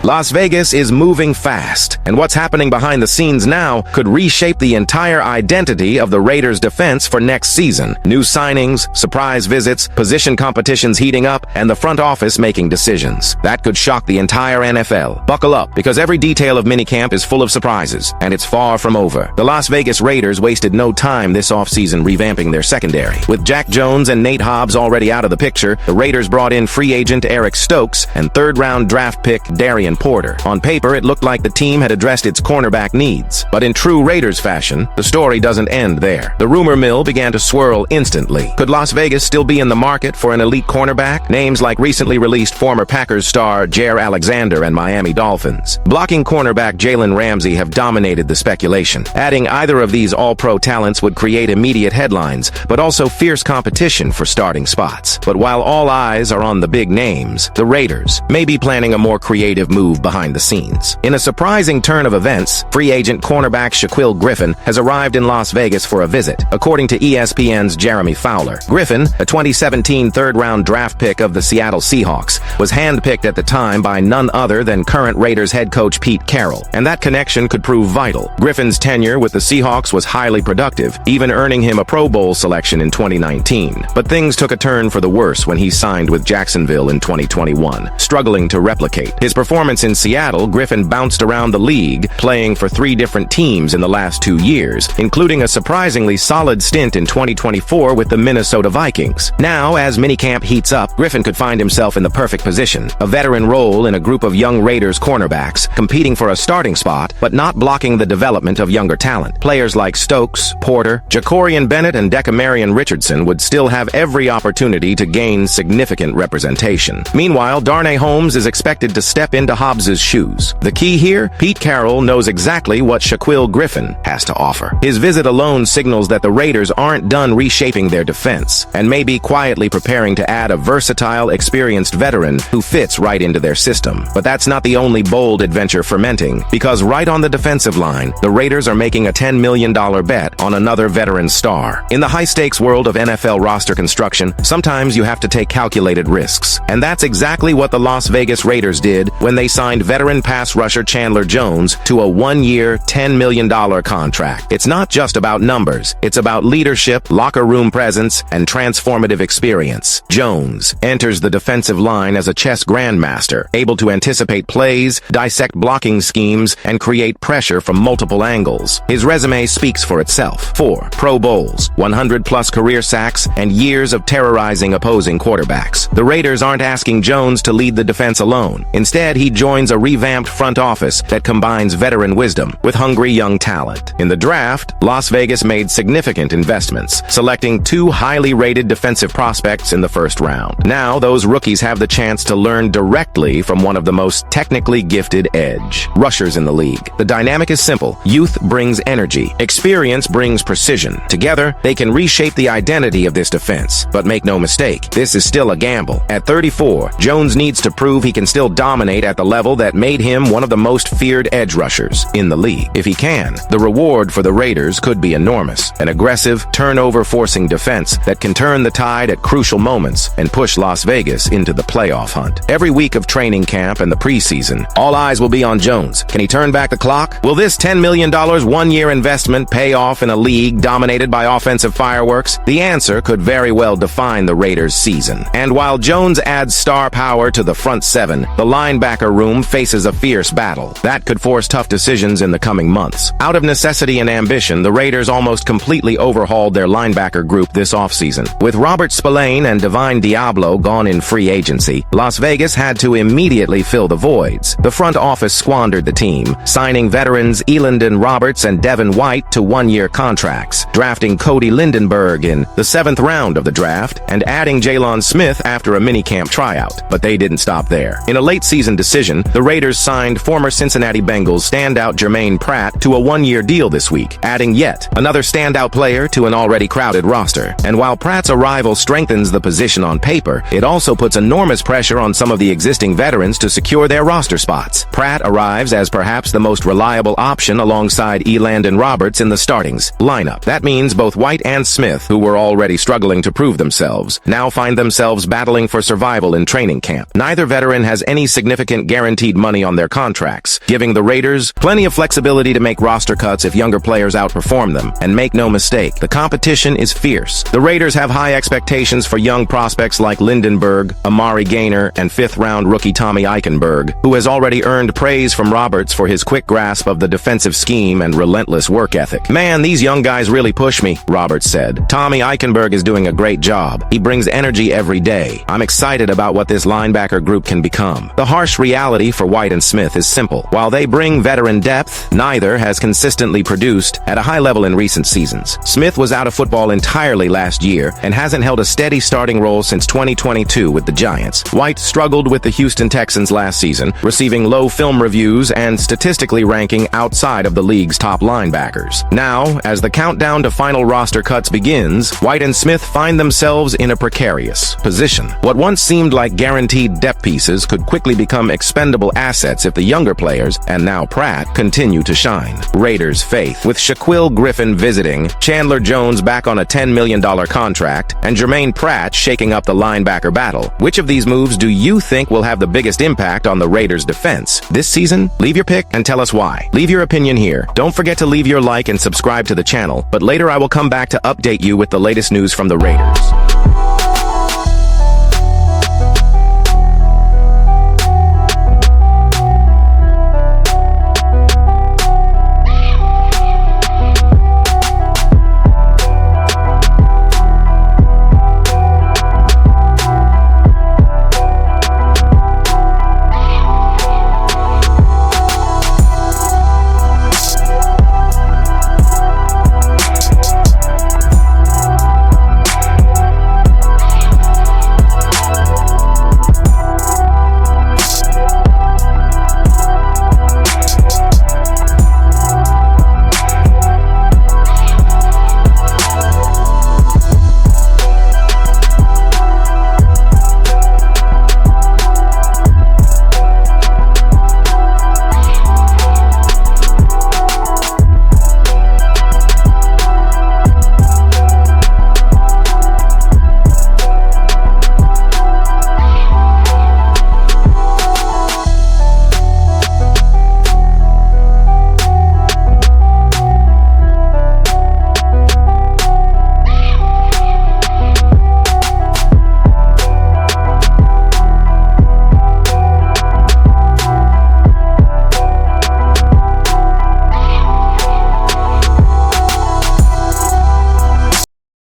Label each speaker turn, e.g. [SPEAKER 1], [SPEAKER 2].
[SPEAKER 1] Las Vegas is moving fast, and what's happening behind the scenes now could reshape the entire identity of the Raiders' defense for next season. New signings, surprise visits, position competitions heating up, and the front office making decisions. That could shock the entire NFL. Buckle up, because every detail of minicamp is full of surprises, and it's far from over. The Las Vegas Raiders wasted no time this offseason revamping their secondary. With Jack Jones and Nate Hobbs already out of the picture, the Raiders brought in free agent Eric Stokes and third-round draft pick Darian Porter. On paper, it looked like the team had addressed its cornerback needs. But in true Raiders fashion, the story doesn't end there. The rumor mill began to swirl instantly. Could Las Vegas still be in the market for an elite cornerback? Names like recently released former Packers star Jair Alexander and Miami Dolphins. Blocking cornerback Jalen Ramsey have dominated the speculation. Adding either of these all-pro talents would create immediate headlines, but also fierce competition for starting spots. But while all eyes are on the big names, the Raiders may be planning a more creative move behind the scenes. In a surprising turn of events, free agent cornerback Shaquille Griffin has arrived in Las Vegas for a visit, according to ESPN's Jeremy Fowler. Griffin, a 2017 third-round draft pick of the Seattle Seahawks, was handpicked at the time by none other than current Raiders head coach Pete Carroll, and that connection could prove vital. Griffin's tenure with the Seahawks was highly productive, even earning him a Pro Bowl selection in 2019. But things took a turn for the worse when he signed with Jacksonville in 2021, struggling to replicate his performance in Seattle. Griffin bounced around the league, playing for 3 different teams in the last 2 years, including a surprisingly solid stint in 2024 with the Minnesota Vikings. Now, as minicamp heats up, Griffin could find himself in the perfect position, a veteran role in a group of young Raiders cornerbacks, competing for a starting spot, but not blocking the development of younger talent. Players like Stokes, Porter, Jacorian Bennett, and Decamarion Richardson would still have every opportunity to gain significant representation. Meanwhile, Darnay Holmes is expected to step into Hobbs' shoes. The key here, Pete Carroll knows exactly what Shaquille Griffin has to offer. His visit alone signals that the Raiders aren't done reshaping their defense, and may be quietly preparing to add a versatile, experienced veteran who fits right into their system. But that's not the only bold adventure fermenting, because right on the defensive line, the Raiders are making a $10 million bet on another veteran star. In the high-stakes world of NFL roster construction, sometimes you have to take calculated risks, and that's exactly what the Las Vegas Raiders did when they signed veteran pass rusher Chandler Jones to a 1-year, $10 million contract. It's not just about numbers, it's about leadership, locker room presence, and transformative experience. Jones enters the defensive line as a chess grandmaster, able to anticipate plays, dissect blocking schemes, and create pressure from multiple angles. His resume speaks for itself. 4 Pro Bowls, 100-plus career sacks, and years of terrorizing opposing quarterbacks. The Raiders aren't asking Jones to lead the defense alone. Instead, he joins a revamped front office that combines veteran wisdom with hungry young talent. In the draft, Las Vegas made significant investments, selecting 2 highly rated defensive prospects in the first round. Now, those rookies have the chance to learn directly from one of the most technically gifted edge rushers in the league. The dynamic is simple. Youth brings energy. Experience brings precision. Together, they can reshape the identity of this defense. But make no mistake, this is still a gamble. At 34, Jones needs to prove he can still dominate at the level that made him one of the most feared edge rushers in the league. If he can, the reward for the Raiders could be enormous. An aggressive, turnover-forcing defense that can turn the tide at crucial moments and push Las Vegas into the playoff hunt. Every week of training camp and the preseason, all eyes will be on Jones. Can he turn back the clock? Will this $10 million 1-year investment pay off in a league dominated by offensive fireworks? The answer could very well define the Raiders' season. And while Jones adds star power to the front 7, the linebacker room faces a fierce battle. That could force tough decisions in the coming months. Out of necessity and ambition, the Raiders almost completely overhauled their linebacker group this offseason. With Robert Spillane and Divine Diablo gone in free agency, Las Vegas had to immediately fill the voids. The front office squandered the team, signing veterans Elandon Roberts and Devin White to 1-year contracts, drafting Cody Lindenberg in the 7th round of the draft, and adding Jalen Smith after a minicamp tryout. But they didn't stop there. In a late-season decision, the Raiders signed former Cincinnati Bengals standout Jermaine Pratt to a 1-year deal this week, adding yet another standout player to an already crowded roster. And while Pratt's arrival strengthens the position on paper, it also puts enormous pressure on some of the existing veterans to secure their roster spots. Pratt arrives as perhaps the most reliable option alongside Elandon Roberts in the startings lineup. That means both White and Smith, who were already struggling to prove themselves, now find themselves battling for survival in training camp. Neither veteran has any significant guaranteed money on their contracts, giving the Raiders plenty of flexibility to make roster cuts if younger players outperform them. And make no mistake, the competition is fierce. The Raiders have high expectations for young prospects like Lindenberg, Amari Gaynor, and fifth-round rookie Tommy Eichenberg, who has already earned praise from Roberts for his quick grasp of the defensive scheme and relentless work ethic. "Man, these young guys really push me," Roberts said. "Tommy Eichenberg is doing a great job. He brings energy every day. I'm excited about what this linebacker group can become." The harsh reality for White and Smith is simple. While they bring veteran depth, neither has consistently produced at a high level in recent seasons. Smith was out of football entirely last year and hasn't held a steady starting role since 2022 with the Giants. White struggled with the Houston Texans last season, receiving low film reviews and statistically ranking outside of the league's top linebackers. Now, as the countdown to final roster cuts begins, White and Smith find themselves in a precarious position. What once seemed like guaranteed depth pieces could quickly become expendable assets if the younger players, and now Pratt, continue to shine. Raiders faith. With Shaquille Griffin visiting, Chandler Jones back on a $10 million contract, and Jermaine Pratt shaking up the linebacker battle, which of these moves do you think will have the biggest impact on the Raiders' defense this season? Leave your pick and tell us why. Leave your opinion here. Don't forget to leave your like and subscribe to the channel, but later I will come back to update you with the latest news from the Raiders.